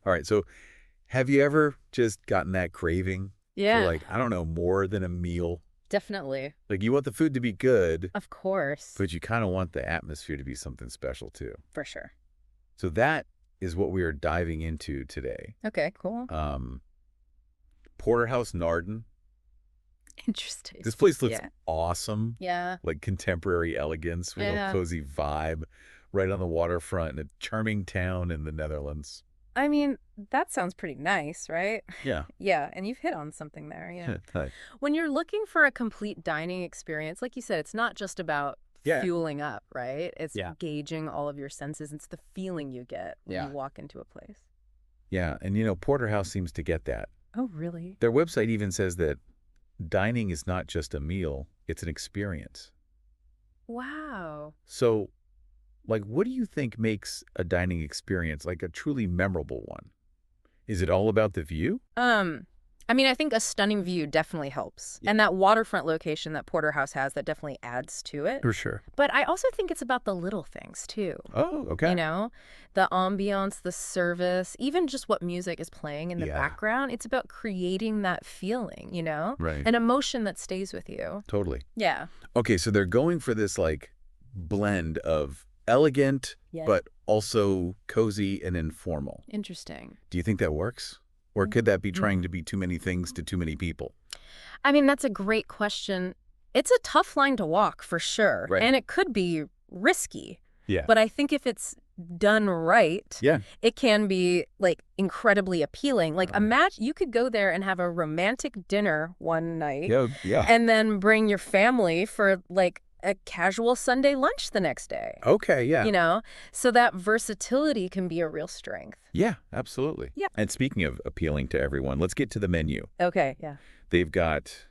All right. So have you ever just gotten that craving Yeah, for, like, I don't know, more than a meal? definitely. Like, you want the food to be good, Of course. but you kind of want the atmosphere to be something special too. For sure. So that is what we are diving into today. Okay, cool. PorterHouse Naarden. Interesting. This place looks Yeah. awesome. Yeah. Like contemporary elegance, real Yeah. cozy vibe, right on the waterfront in a charming town in the Netherlands. I mean, that sounds pretty nice, right? Yeah. Yeah, and you've hit on something there. Yeah. Hi. When you're looking for a complete dining experience, like you said, it's not just about Yeah. fueling up, right? It's Yeah. gauging all of your senses. It's the feeling you get when Yeah. you walk into a place. Yeah. And, you know, PorterHouse seems to get that. Oh, really? Their website even says that dining is not just a meal, it's an experience. Wow. So, like, what do you think makes a dining experience like a truly memorable one? Is it all about the view? I mean, I think a stunning view definitely helps. Yeah. And that waterfront location that PorterHouse has, that definitely adds to it. For sure. But I also think it's about the little things, too. Oh, okay. You know, the ambiance, the service, even just what music is playing in the Yeah. background. It's about creating that feeling, you know, Right. an emotion that stays with you. Totally. Yeah. Okay, so they're going for this, like, blend of elegant, Yeah. but also cozy and informal. Interesting. Do you think that works? Or could that be trying to be too many things to too many people? I mean, that's a great question. It's a tough line to walk, for sure. Right. And it could be risky. Yeah. But I think if it's done right, Yeah. it can be, like, incredibly appealing. Like, imagine you could go there and have a romantic dinner one night Yeah. and then bring your family for, like, a casual Sunday lunch the next day. Okay, yeah. You know? So that versatility can be a real strength. Yeah, absolutely. Yeah. And speaking of appealing to everyone, let's get to the menu. Okay, yeah. They've got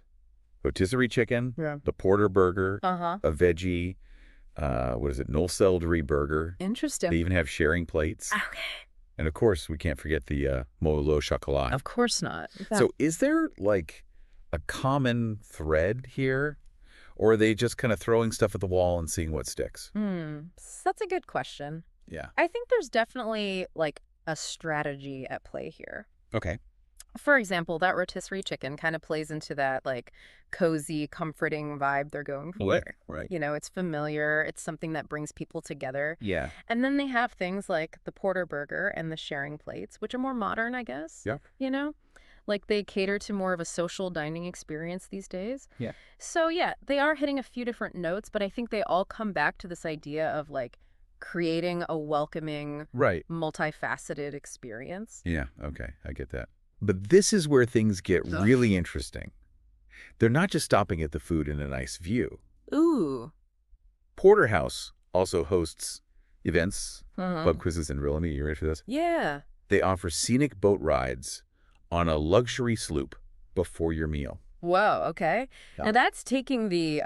rotisserie chicken, Yeah. the porter burger, Uh-huh. a veggie, what is it, null celery burger. Interesting. They even have sharing plates. Okay. And of course, we can't forget the moule au chocolat. Of course not. So is there, like, a common thread here? Or are they just kind of throwing stuff at the wall and seeing what sticks? That's a good question. Yeah. I think there's definitely, like, a strategy at play here. Okay. For example, that rotisserie chicken kind of plays into that, like, cozy, comforting vibe they're going for. Right. You know, it's familiar. It's something that brings people together. Yeah. And then they have things like the porter burger and the sharing plates, which are more modern, I guess. Yeah. You know? Like, they cater to more of a social dining experience these days. Yeah. So, yeah, they are hitting a few different notes, but I think they all come back to this idea of, like, creating a welcoming, Right. multifaceted experience. Yeah. Okay. I get that. But this is where things get really interesting. They're not just stopping at the food and a nice view. Ooh. PorterHouse also hosts events, Uh-huh. pub quizzes, and real. You ready for this? Yeah. They offer scenic boat rides on a luxury sloop before your meal. Whoa, okay. Yeah. Now that's taking the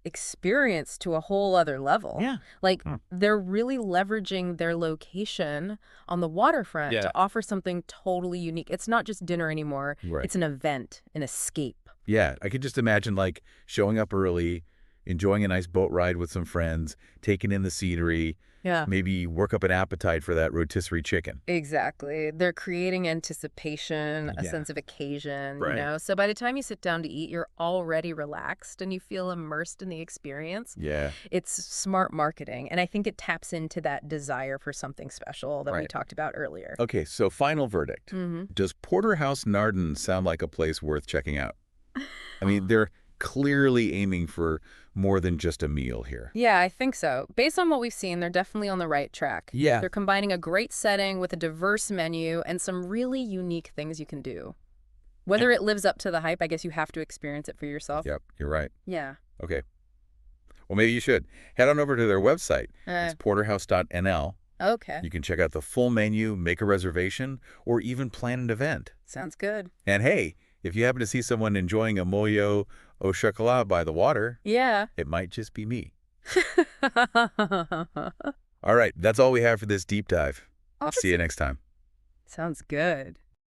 experience to a whole other level. Yeah. Like, they're really leveraging their location on the waterfront Yeah. to offer something totally unique. It's not just dinner anymore. Right. It's an event, an escape. Yeah, I could just imagine, like, showing up early, enjoying a nice boat ride with some friends, taking in the scenery, Yeah. maybe work up an appetite for that rotisserie chicken. Exactly. They're creating anticipation, a Yeah. sense of occasion, Right. you know? So by the time you sit down to eat, you're already relaxed and you feel immersed in the experience. Yeah. It's smart marketing, and I think it taps into that desire for something special that we Right. talked about earlier. Okay, so final verdict. Does PorterHouse Naarden sound like a place worth checking out? I mean, they're clearly aiming for more than just a meal here. Yeah, I think so. Based on what we've seen, they're definitely on the right track. Yeah. They're combining a great setting with a diverse menu and some really unique things you can do. Whether it lives up to the hype, I guess you have to experience it for yourself. Yep, you're right. Yeah. Okay. Well, maybe you should. Head on over to their website. Uh, It's porterhouse.nl. okay. You can check out the full menu, make a reservation, or even plan an event. Sounds good. And hey, if you happen to see someone enjoying a moule au chocolat by the water, Yeah. it might just be me. All right, that's all we have for this deep dive. Awesome. See you next time. Sounds good.